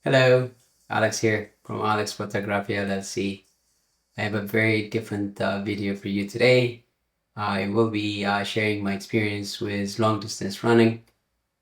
Hello, Alex here from Alex Photography LLC. I have a very different video for you today. I will be sharing my experience with long distance running.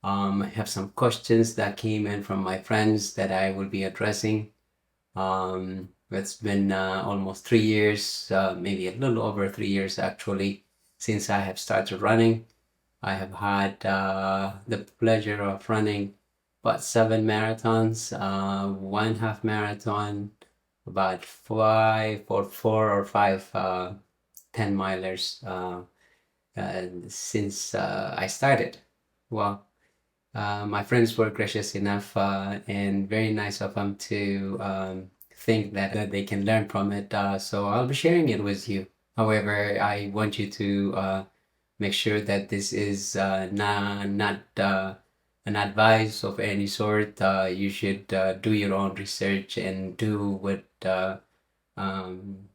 I have some questions that came in from my friends that I will be addressing. It's been almost 3 years, maybe a little over 3 years actually, since I have started running. I have had the pleasure of running about 7 marathons, one half marathon, about four or five 10 milers since I started. Well, my friends were gracious enough and very nice of them to think that they can learn from it. So I'll be sharing it with you. However, I want you to make sure that this is not an advice of any sort. You should do your own research and do what um,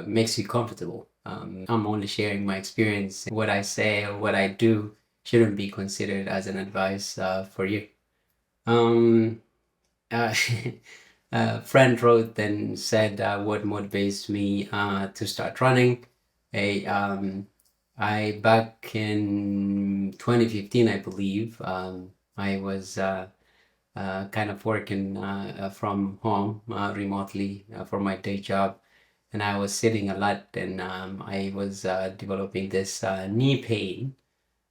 makes you comfortable. I'm only sharing my experience. What I say or what I do shouldn't be considered as an advice for you. Um, uh, a friend wrote and said what motivates me to start running. A I back in 2015, I believe, I was kind of working from home remotely for my day job, and I was sitting a lot, and I was developing this knee pain,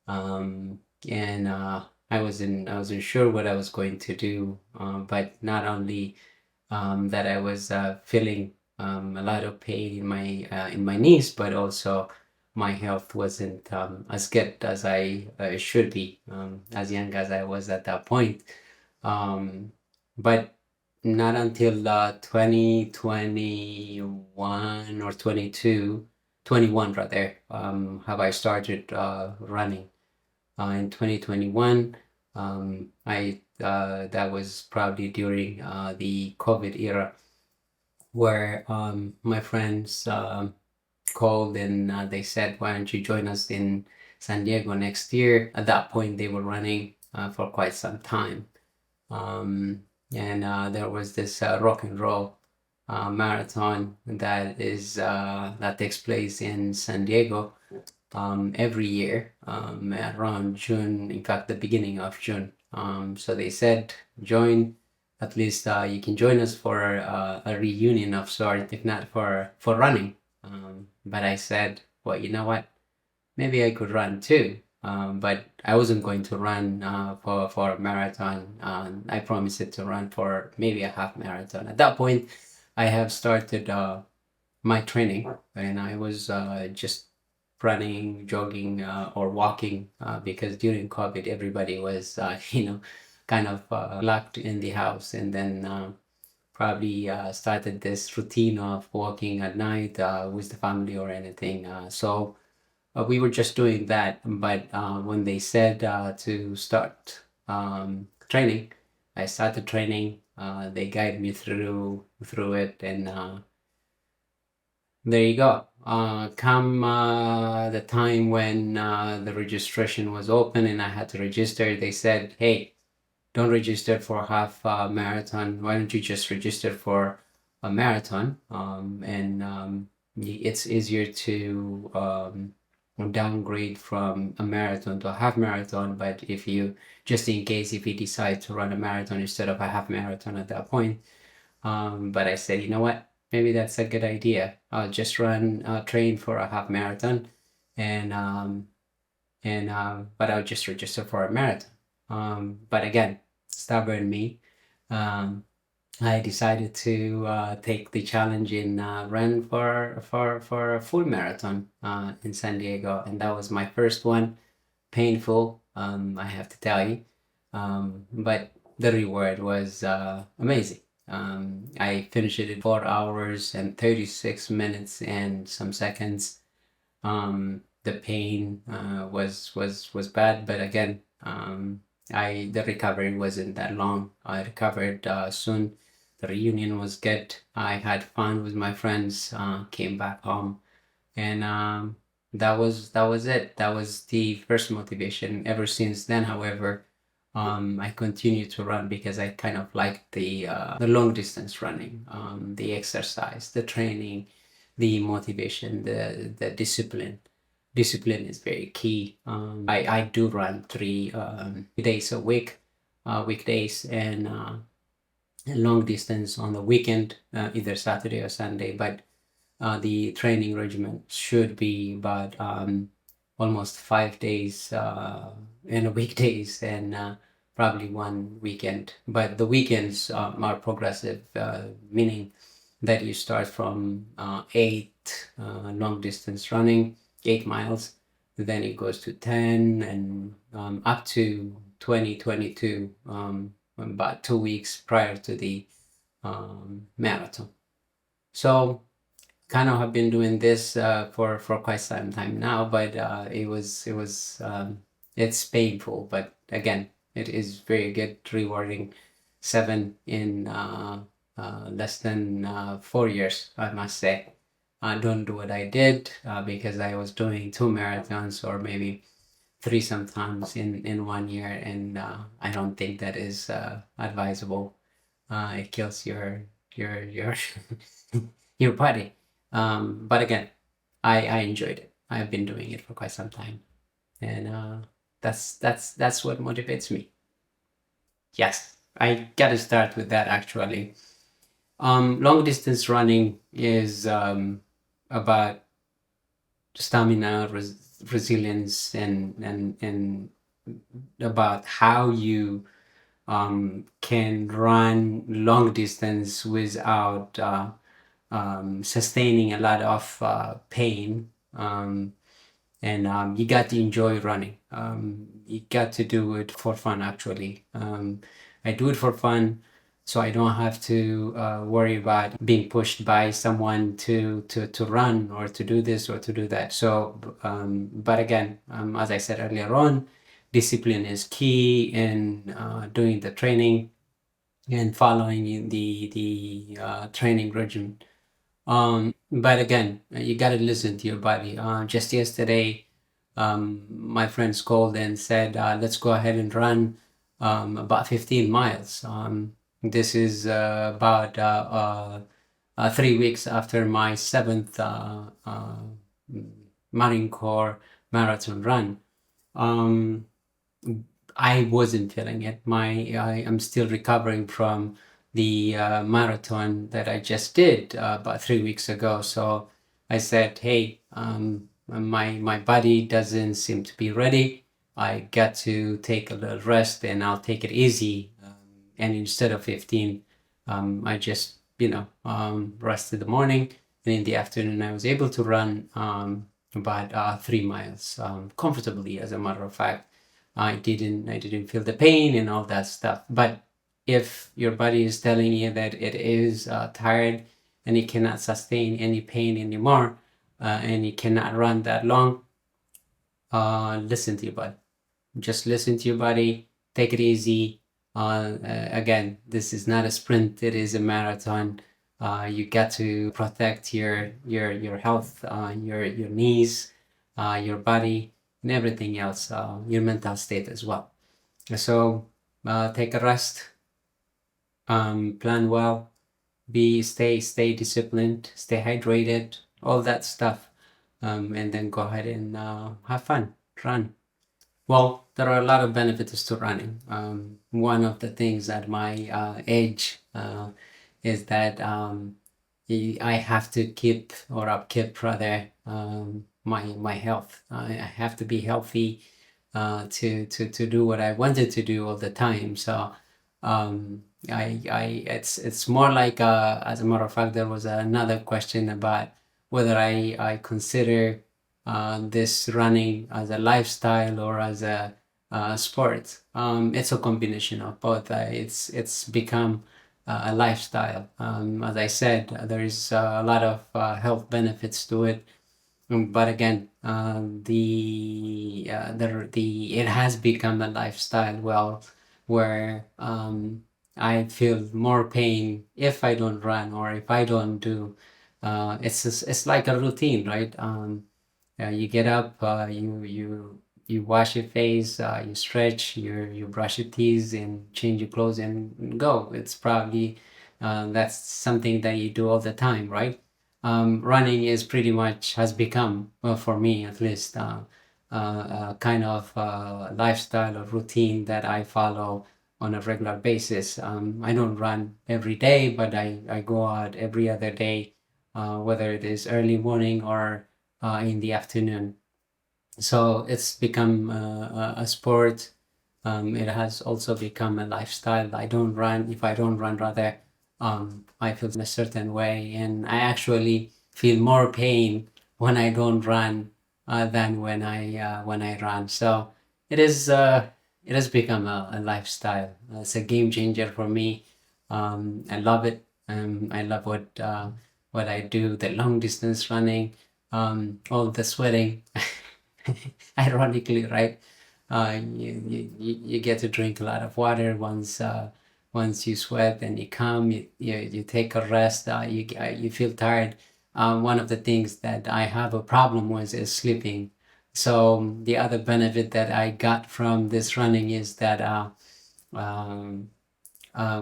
um, and I wasn't sure what I was going to do, but not only that I was feeling a lot of pain in my knees, but also my health wasn't as good as I should be, as young as I was at that point. Um, but not until 2021 or 21 rather, have I started running. In 2021, I that was probably during the COVID era, where my friends called and they said, "Why don't you join us in San Diego next year?" At that point, they were running for quite some time, and there was this rock and roll marathon that takes place in San Diego every year around June, in fact, the beginning of June. So they said, join, at least you can join us for a reunion of sort, if not for running. But I said, well, you know what? Maybe I could run too. But I wasn't going to run for a marathon. I promised it to run for maybe a half marathon. At that point, I have started my training, and I was just running, jogging, or walking because during COVID, everybody was, kind of locked in the house, and then probably started this routine of walking at night with the family or anything. So we were just doing that. But when they said to start training, I started training. They guided me through it, and there you go. Come the time when the registration was open and I had to register, they said, "Hey, don't register for half marathon. Why don't you just register for a marathon?" And it's easier to downgrade from a marathon to a half marathon. But if you, just in case, if you decide to run a marathon instead of a half marathon at that point, but I said, you know what? Maybe that's a good idea. I'll just train for a half marathon, and but I'll just register for a marathon. But again, stubborn me. Um, I decided to take the challenge and run for a full marathon in San Diego, and that was my first one. Painful, I have to tell you, but the reward was amazing. I finished it in 4 hours and 36 minutes and some seconds. The pain was bad, but again, the recovery wasn't that long. I recovered soon. The reunion was good. I had fun with my friends. Came back home, and that was it. That was the first motivation. Ever since then, however, I continue to run because I kind of like the long distance running, the exercise, the training, the motivation, the discipline. Discipline is very key. I do run 3 days a week, weekdays, and long distance on the weekend, either Saturday or Sunday. But the training regimen should be about almost 5 days in a weekdays, and probably one weekend. But the weekends are progressive, meaning that you start from 8 long distance running, 8 miles, then it goes to 10, and up to 20, 22, about 2 weeks prior to the marathon. So kind of have been doing this for quite some time now, but it's painful, but again, it is very good, rewarding. 7 in less than 4 years, I must say. I don't do what I did because I was doing 2 marathons or maybe 3 sometimes in 1 year, and I don't think that is advisable. It kills your your body. But again, I enjoyed it. I've been doing it for quite some time, and that's what motivates me. Yes, I gotta start with that actually. Long distance running is about stamina, resilience, and about how you can run long distance without sustaining a lot of pain, and you got to enjoy running. You got to do it for fun, actually. I do it for fun, so I don't have to worry about being pushed by someone to run or to do this or to do that. So, but again, as I said earlier on, discipline is key in doing the training and following the training regimen. But again, you gotta listen to your body. Just yesterday, my friends called and said, let's go ahead and run about 15 miles. This is about 3 weeks after my 7th Marine Corps marathon run. I wasn't feeling it. I am still recovering from the marathon that I just did about 3 weeks ago. So I said, hey, my body doesn't seem to be ready. I got to take a little rest, and I'll take it easy. And instead of 15, I just, rested the morning. And in the afternoon, I was able to run about 3 miles comfortably, as a matter of fact. I didn't feel the pain and all that stuff. But if your body is telling you that it is tired and it cannot sustain any pain anymore, and it cannot run that long, listen to your body. Just listen to your body. Take it easy. Again, this is not a sprint. It is a marathon. You got to protect your health, your knees, your body, and everything else, your mental state as well. So take a rest, plan well, stay disciplined, stay hydrated, all that stuff, and then go ahead and have fun, run. Well, there are a lot of benefits to running. One of the things at my age is that I have to keep or upkeep rather my health. I have to be healthy to do what I wanted to do all the time. So it's more like as a matter of fact, there was another question about whether I consider this running as a lifestyle or as a sport. It's a combination of both. It's become a lifestyle. As I said, there is a lot of health benefits to it. But again, it has become a lifestyle. Well, where I feel more pain if I don't run or if I don't do. It's like a routine, right? You get up, you you wash your face, you stretch, you brush your teeth, and change your clothes and go. It's probably that's something that you do all the time, right? Running is pretty much has become, well, for me at least, kind of lifestyle or routine that I follow on a regular basis. I don't run every day, but I go out every other day, whether it is early morning or in the afternoon. So it's become a sport. It has also become a lifestyle. I don't run. If I don't run, rather, I feel in a certain way, and I actually feel more pain when I don't run than when I run. So it is. It has become a lifestyle. It's a game changer for me. I love it. I love what I do. The long distance running, all the sweating. Ironically, right? You get to drink a lot of water once you sweat and you come, you take a rest, you feel tired. One of the things that I have a problem with is sleeping. So the other benefit that I got from this running is that um,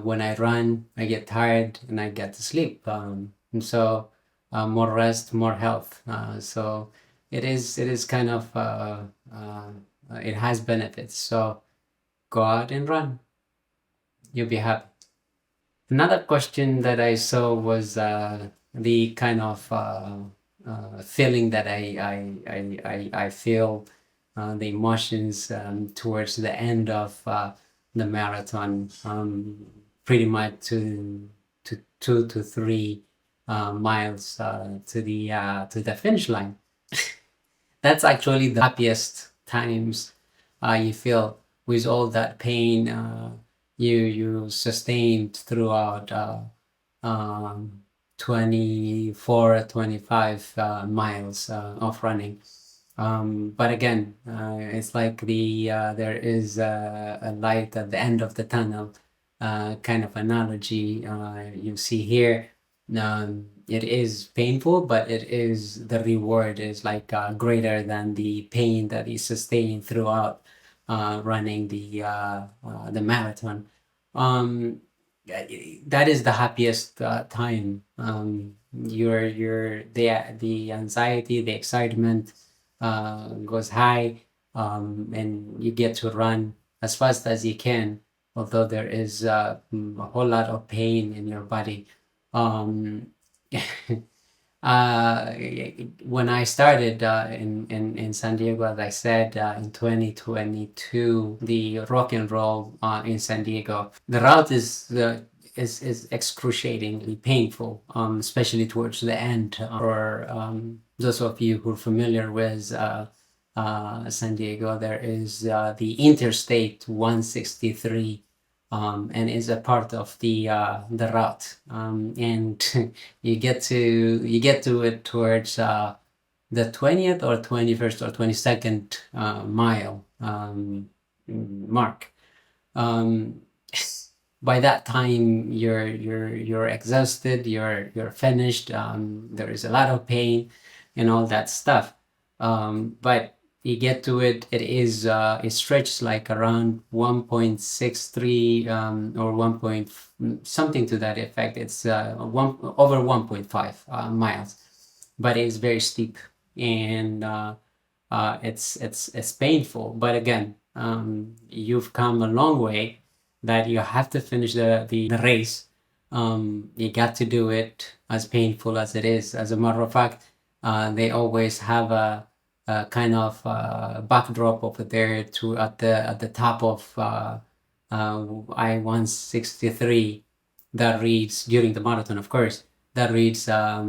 when I run, I get tired and I get to sleep. And so more rest, more health. So it is kind of it has benefits. So go out and run. You'll be happy. Another question that I saw was the kind of feeling that I feel, the emotions towards the end of the marathon, pretty much to 2 to 3 miles to the finish line. That's actually the happiest times you feel with all that pain you sustained throughout um, 24, 25 miles of running. But again, it's like there is a light at the end of the tunnel, kind of analogy you see here. It is painful, but it is the reward is like greater than the pain that is sustained throughout running the marathon. Um, that is the happiest time. The anxiety, the excitement goes high, and you get to run as fast as you can, although there is a whole lot of pain in your body. Um, uh, when I started in San Diego, as I said, in 2022, the rock and roll in San Diego, the route is excruciatingly painful, especially towards the end. For those of you who are familiar with San Diego, there is the Interstate 163, and is a part of the route, and you get to it towards the 20th or 21st or 22nd mile mark. Um, by that time you're exhausted, you're finished. There is a lot of pain and all that stuff, but you get to it. It stretches like around 1.63 or 1 point something to that effect. It's over 1.5 miles, but it's very steep, and it's painful. But again, you've come a long way that you have to finish the race. You got to do it, as painful as it is. As a matter of fact, they always have a kind of backdrop over there to at the top of I-163 that reads, during the marathon, of course, that reads I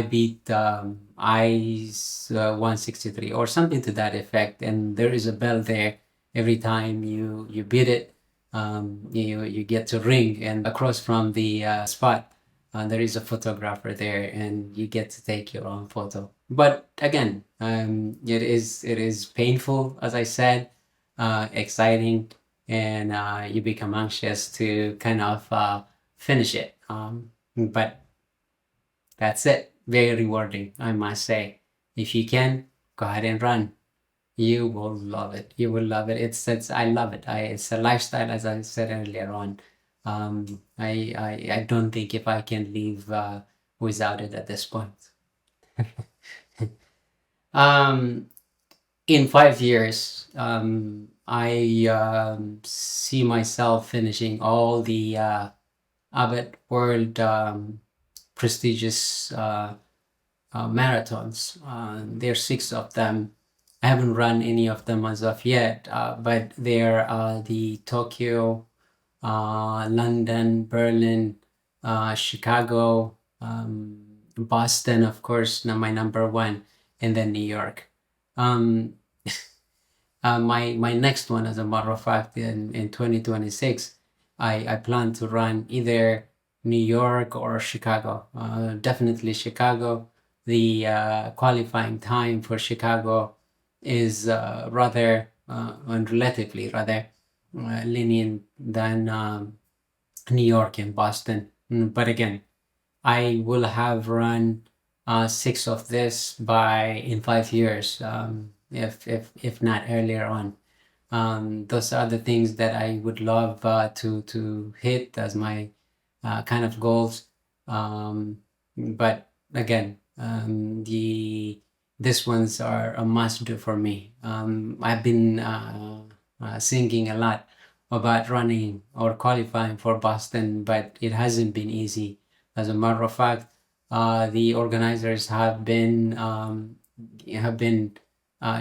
beat I-163 or something to that effect, and there is a bell there. Every time you beat it, you get to ring, and across from the spot, there is a photographer there, and you get to take your own photo. But again, it is painful, as I said, exciting, and you become anxious to kind of finish it. But that's it. Very rewarding, I must say. If you can, go ahead and run. You will love it. You will love it. It's I love it. It's a lifestyle, as I said earlier on. I don't think if I can live without it at this point. Um, in 5 years, I see myself finishing all the Abbott World prestigious marathons. There's 6 of them. I haven't run any of them as of yet, but there are the Tokyo, London, Berlin, Chicago, Boston, of course, my number one, and then New York. My next one, as a matter of fact, in 2026, I plan to run either New York or Chicago. Definitely Chicago. The qualifying time for Chicago is rather and relatively rather lenient than New York and Boston. But again, I will have run 6 of this by in 5 years, if not earlier on. Those are the things that I would love to hit as my kind of goals. But again, this ones are a must do for me. I've been thinking a lot about running or qualifying for Boston, but it hasn't been easy. As a matter of fact, the organizers have been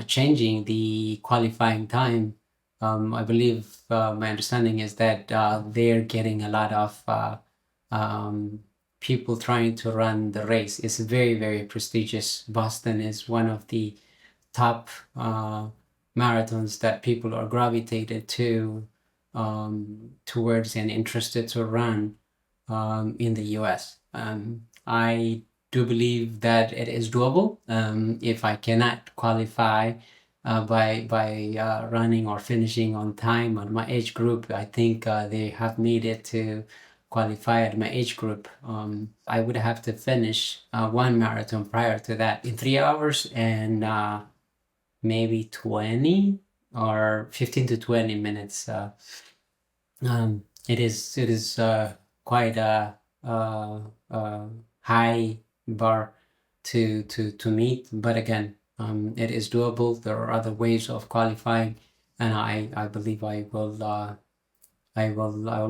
changing the qualifying time. I believe my understanding is that they're getting a lot of people trying to run the race. It's very, very prestigious. Boston is one of the top marathons that people are gravitated to towards and interested to run in the US. I do believe that it is doable. If I cannot qualify by running or finishing on time on my age group, I think they have needed to qualify at my age group. I would have to finish one marathon prior to that in 3 hours and maybe 20 or 15 to 20 minutes. It is quite a high bar to meet, but again, it is doable. There are other ways of qualifying, and I believe I will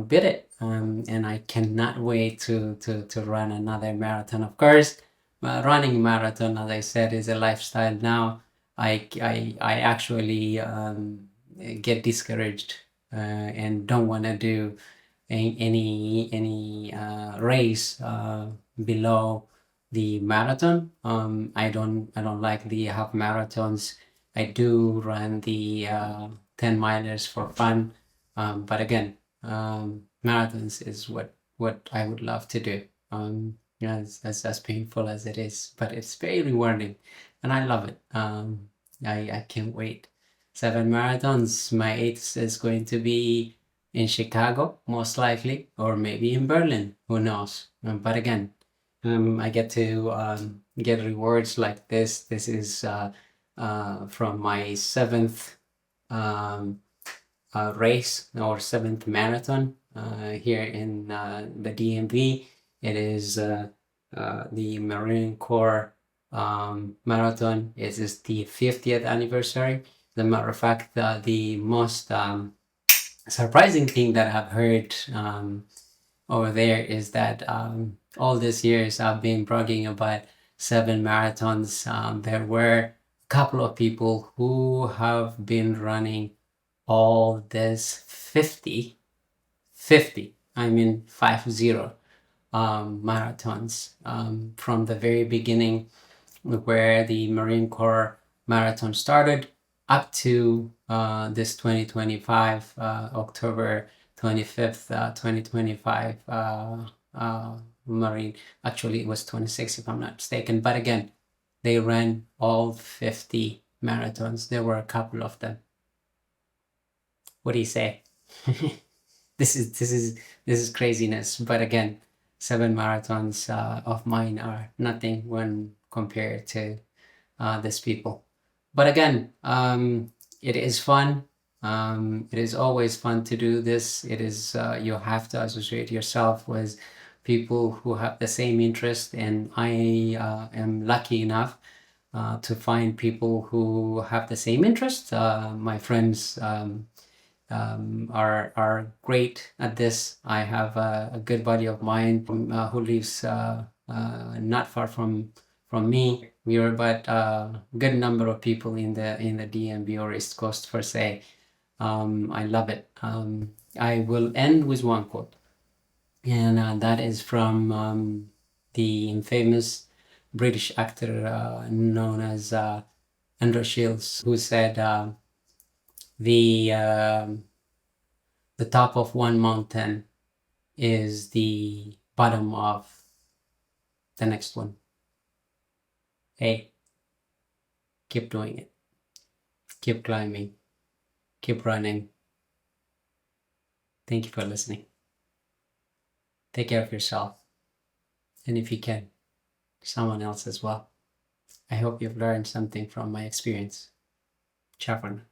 beat it. And I cannot wait to run another marathon. Of course, running a marathon, as I said, is a lifestyle now. I actually get discouraged and don't want to do any race below the marathon. I don't like the half marathons. I do run the 10 milers for fun, but again, marathons is what I would love to do. As painful as it is, but it's very rewarding, and I love it. I can't wait. 7 marathons. My 8th is going to be in Chicago, most likely, or maybe in Berlin. Who knows? But again, I get to get rewards like this. This is from my 7th race or 7th marathon here in the DMV. It is the Marine Corps marathon. It is the 50th anniversary. As a matter of fact, the most surprising thing that I've heard over there is that all these years I've been bragging about 7 marathons. There were a couple of people who have been running all this 50, I mean 50 marathons from the very beginning, where the Marine Corps marathon started, up to this 2025 October 25th 2025 Marine, actually it was 26 if I'm not mistaken, but again, they ran all 50 marathons. There were a couple of them. What do you say? This is craziness, but again, 7 marathons of mine are nothing when compared to these people. But again, it is fun. It is always fun to do this. It is, you have to associate yourself with people who have the same interest, and I am lucky enough to find people who have the same interest. My friends are great at this. I have a good buddy of mine who lives not far from me. We are about a good number of people in the DMV or East Coast per se. I love it. I will end with one quote, and that is from the infamous British actor known as Andrew Shields, who said, the top of one mountain is the bottom of the next one. Hey, keep doing it. Keep climbing. Keep running. Thank you for listening. Take care of yourself. And if you can, someone else as well. I hope you've learned something from my experience. Ciao for now.